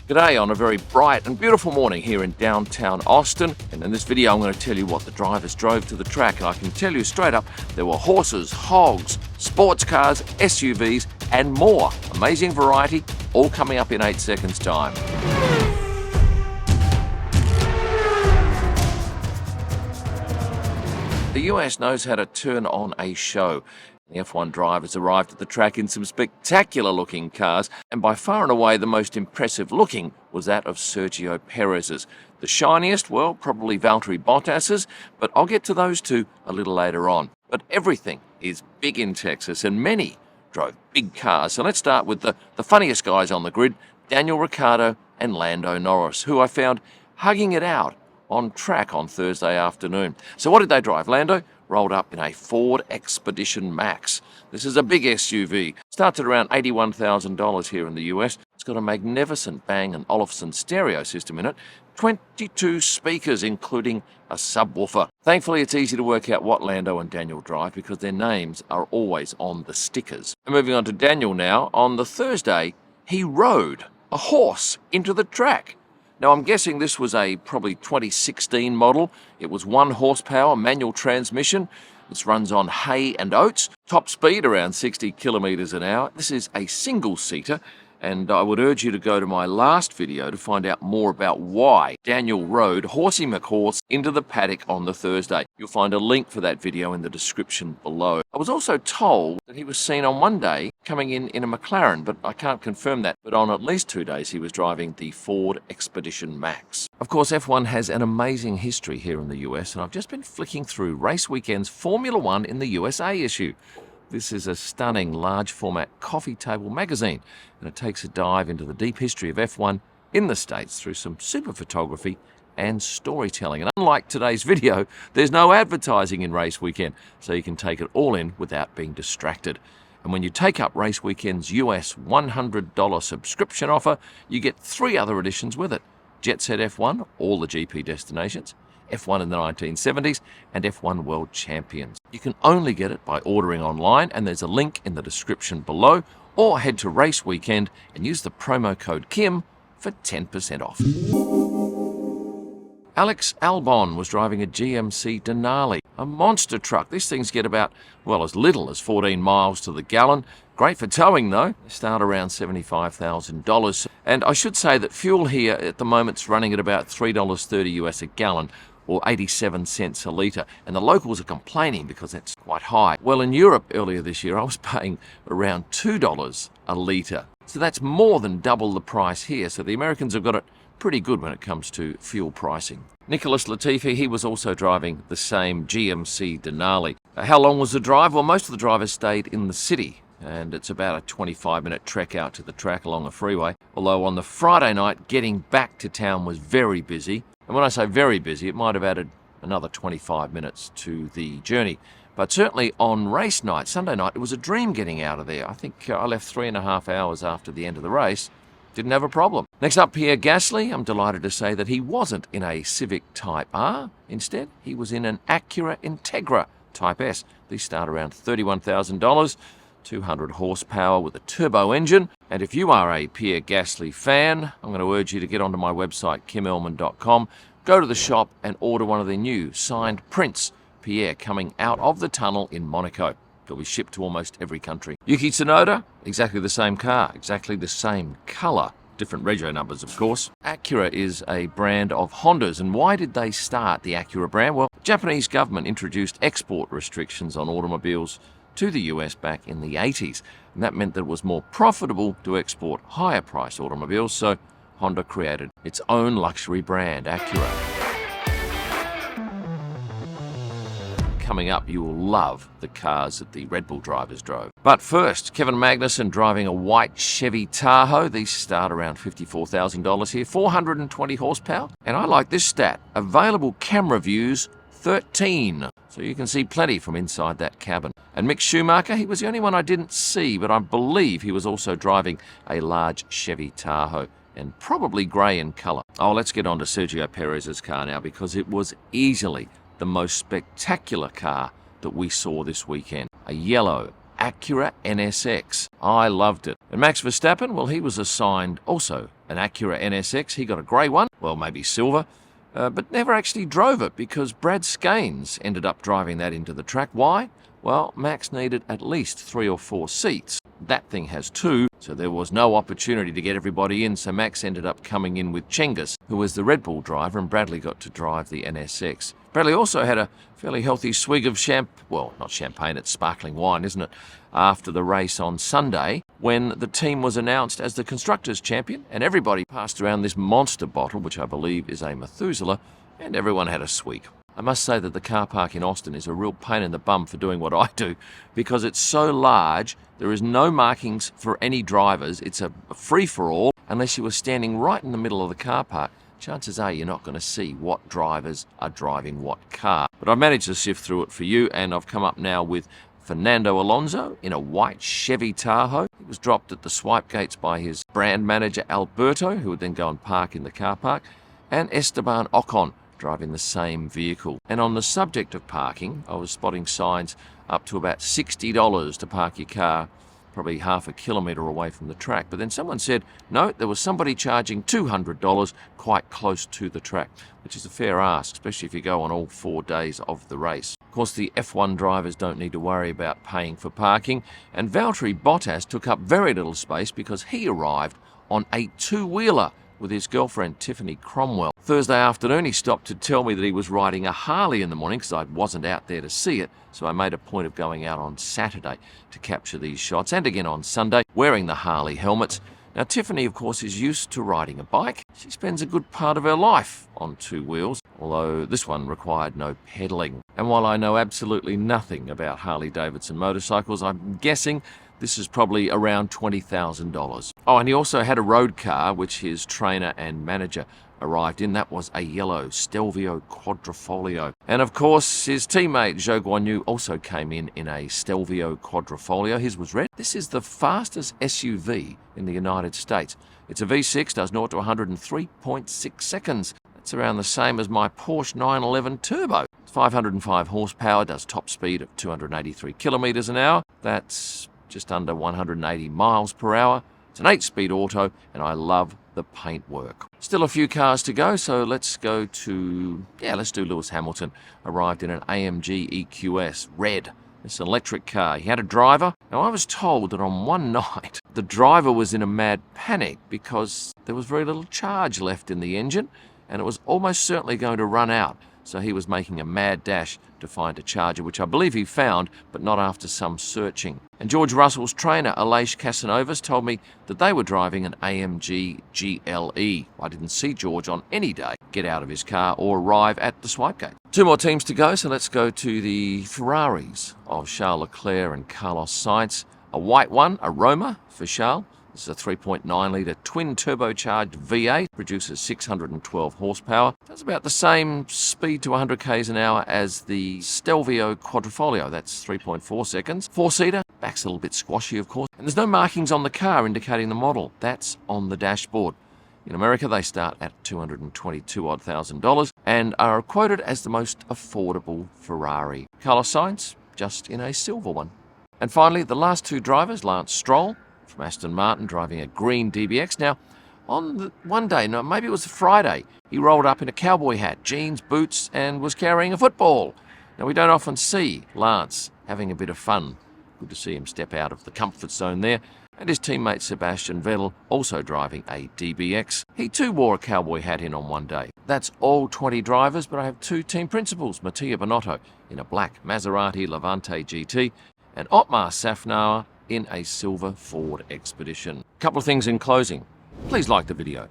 G'day on a very bright and beautiful morning here in downtown Austin, and in this video I'm going to tell you what the drivers drove to the track, and I can tell you straight up there were horses, hogs, sports cars, SUVs and more. Amazing variety, all coming up in 8 seconds time. The US knows how to turn on a show. The F1 drivers arrived at the track in some spectacular looking cars, and by far and away the most impressive looking was that of Sergio Perez's. The shiniest, well, probably Valtteri Bottas's, but I'll get to those two a little later on. But everything is big in Texas, and many drove big cars. So let's start with the funniest guys on the grid, Daniel Ricciardo and Lando Norris, who I found hugging it out on track on Thursday afternoon. So what did they drive? Lando rolled up in a Ford Expedition Max. This is a big SUV. Starts at around $81,000 here in the US. It's got a magnificent Bang & Olufsen stereo system in it, 22 speakers including a subwoofer. Thankfully it's easy to work out what Lando and Daniel drive because their names are always on the stickers. And moving on to Daniel now, on the Thursday he rode a horse into the track. Now, I'm guessing this was a probably 2016 model. It was 1 horsepower, manual transmission. This runs on hay and oats. Top speed around 60 kilometers an hour. This is a single-seater, and I would urge you to go to my last video to find out more about why Daniel rode Horsey McHorse into the paddock on the Thursday. You'll find a link for that video in the description below. I was also told that he was seen on one day coming in a McLaren, but I can't confirm that. But on at least 2 days he was driving the Ford Expedition Max. Of course, F1 has an amazing history here in the US, and I've just been flicking through Race Weekend's Formula One in the USA issue. This is a stunning large format coffee table magazine, and it takes a dive into the deep history of F1 in the States through some super photography and storytelling. And unlike today's video, there's no advertising in Race Weekend, so you can take it all in without being distracted. And when you take up Race Weekend's US $100 subscription offer, you get 3 other editions with it. Jet Set F1, all the GP destinations, F1 in the 1970s, and F1 World Champions. You can only get it by ordering online, and there's a link in the description below, or head to Race Weekend and use the promo code KIM for 10% off. Alex Albon was driving a GMC Denali, a monster truck. These things get about, well, as little as 14 miles to the gallon. Great for towing though. They start around $75,000. And I should say that fuel here at the moment's running at about $3.30 US a gallon, or 87 cents a litre, and the locals are complaining because that's quite high. Well, in Europe earlier this year I was paying around $2 a litre, so that's more than double the price here. So the Americans have got it pretty good when it comes to fuel pricing. Nicholas Latifi, he was also driving the same GMC Denali. How long was the drive? Well, most of the drivers stayed in the city, and it's about a 25-minute trek out to the track along a freeway. Although on the Friday night, getting back to town was very busy. And when I say very busy, it might have added another 25 minutes to the journey. But certainly on race night, Sunday night, it was a dream getting out of there. I think I left 3.5 hours after the end of the race. Didn't have a problem. Next up, Pierre Gasly. I'm delighted to say that he wasn't in a Civic Type R. Instead, he was in an Acura Integra Type S. These start around $31,000. 200 horsepower with a turbo engine. And if you are a Pierre Gasly fan, I'm going to urge you to get onto my website, kimelman.com, go to the shop and order one of their new signed prints, Pierre coming out of the tunnel in Monaco. It'll be shipped to almost every country. Yuki Tsunoda, exactly the same car, exactly the same colour. Different rego numbers, of course. Acura is a brand of Hondas, and why did they start the Acura brand? Well, the Japanese government introduced export restrictions on automobiles to the US back in the 80s, and that meant that it was more profitable to export higher priced automobiles, so Honda created its own luxury brand, Acura. Coming up, you will love the cars that the Red Bull drivers drove. But first, Kevin Magnussen driving a white Chevy Tahoe. These start around $54,000 here, 420 horsepower. And I like this stat, available camera views 13. So you can see plenty from inside that cabin. And Mick Schumacher, he was the only one I didn't see, but I believe he was also driving a large Chevy Tahoe, and probably grey in colour. Oh, let's get on to Sergio Perez's car now, because it was easily the most spectacular car that we saw this weekend. A yellow Acura NSX. I loved it. And Max Verstappen, well, he was assigned also an Acura NSX. He got a grey one, well, maybe silver, but never actually drove it because Brad Scanes ended up driving that into the track. Why? Well, Max needed at least 3 or 4 seats. That thing has 2, so there was no opportunity to get everybody in, so Max ended up coming in with Cengiz, who was the Red Bull driver, and Bradley got to drive the NSX. Bradley also had a fairly healthy swig of not champagne, it's sparkling wine, isn't it, after the race on Sunday, when the team was announced as the Constructors' Champion, and everybody passed around this monster bottle, which I believe is a Methuselah, and everyone had a swig. I must say that the car park in Austin is a real pain in the bum for doing what I do, because it's so large, there is no markings for any drivers, it's a free-for-all. Unless you were standing right in the middle of the car park, chances are you're not going to see what drivers are driving what car. But I've managed to sift through it for you, and I've come up now with Fernando Alonso in a white Chevy Tahoe. He was dropped at the swipe gates by his brand manager Alberto, who would then go and park in the car park, and Esteban Ocon driving the same vehicle. And on the subject of parking, I was spotting signs up to about $60 to park your car probably half a kilometre away from the track. But then someone said, no, there was somebody charging $200 quite close to the track, which is a fair ask, especially if you go on all 4 days of the race. Of course, the F1 drivers don't need to worry about paying for parking, and Valtteri Bottas took up very little space because he arrived on a 2-wheeler with his girlfriend Tiffany Cromwell. Thursday afternoon he stopped to tell me that he was riding a Harley in the morning because I wasn't out there to see it, so I made a point of going out on Saturday to capture these shots, and again on Sunday, wearing the Harley helmets. Now Tiffany, of course, is used to riding a bike. She spends a good part of her life on 2 wheels, although this one required no pedaling. And while I know absolutely nothing about Harley Davidson motorcycles, I'm guessing this is probably around $20,000. Oh, and he also had a road car, which his trainer and manager arrived in. That was a yellow Stelvio Quadrifoglio. And of course, his teammate Zhou Guanyu also came in a Stelvio Quadrifoglio. His was red. This is the fastest SUV in the United States. It's a V6, does 0 to 100 in 3.6 seconds. That's around the same as my Porsche 911 Turbo. It's 505 horsepower, does top speed of 283 kilometres an hour. That's just under 180 miles per hour. It's an 8-speed auto, and I love the paintwork. Still a few cars to go, so let's do Lewis Hamilton. Arrived in an AMG EQS, red. It's an electric car. He had a driver. Now, I was told that on one night, the driver was in a mad panic because there was very little charge left in the engine, and it was almost certainly going to run out. So he was making a mad dash to find a charger, which I believe he found, but not after some searching. And George Russell's trainer, Aleix Casanovas, told me that they were driving an AMG GLE. I didn't see George on any day get out of his car or arrive at the swipe gate. 2 more teams to go, so let's go to the Ferraris of Charles Leclerc and Carlos Sainz. A white one, a Roma for Charles. This is a 3.9-litre twin-turbocharged V8, produces 612 horsepower. That's about the same speed to 100 k's an hour as the Stelvio Quadrifoglio. That's 3.4 seconds. 4-seater, back's a little bit squashy, of course. And there's no markings on the car indicating the model. That's on the dashboard. In America, they start at $222,000 and are quoted as the most affordable Ferrari. Carlos Sainz, just in a silver one. And finally, the last 2 drivers, Lance Stroll from Aston Martin, driving a green DBX. Now, on one day, maybe it was a Friday, he rolled up in a cowboy hat, jeans, boots, and was carrying a football. Now, we don't often see Lance having a bit of fun. Good to see him step out of the comfort zone there. And his teammate Sebastian Vettel, also driving a DBX. He too wore a cowboy hat in on one day. That's all 20 drivers, but I have 2 team principals, Mattia Binotto in a black Maserati Levante GT, and Otmar Safnauer in a silver Ford Expedition. A couple of things in closing. Please like the video.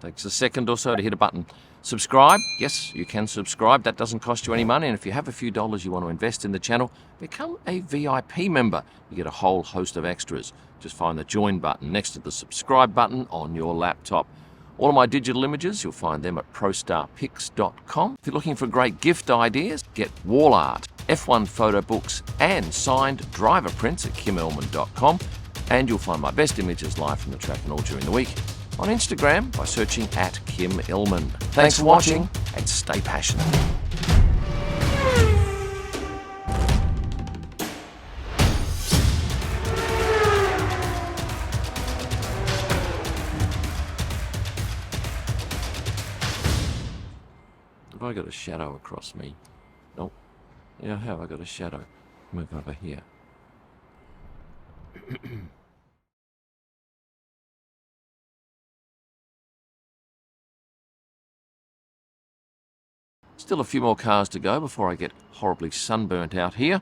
Takes a second or so to hit a button. Subscribe. Yes, you can subscribe. That doesn't cost you any money. And if you have a few dollars you want to invest in the channel, become a VIP member. You get a whole host of extras. Just find the join button next to the subscribe button on your laptop. All of my digital images, you'll find them at prostarpics.com. If you're looking for great gift ideas, get wall art, F1 photo books, and signed driver prints at kimellman.com. And you'll find my best images live from the track and all during the week on Instagram by searching at Kim Illman. Thanks for watching, and stay passionate. Have I got a shadow across me? Nope. Yeah, how have I got a shadow? Move over here. Still a few more cars to go before I get horribly sunburnt out here.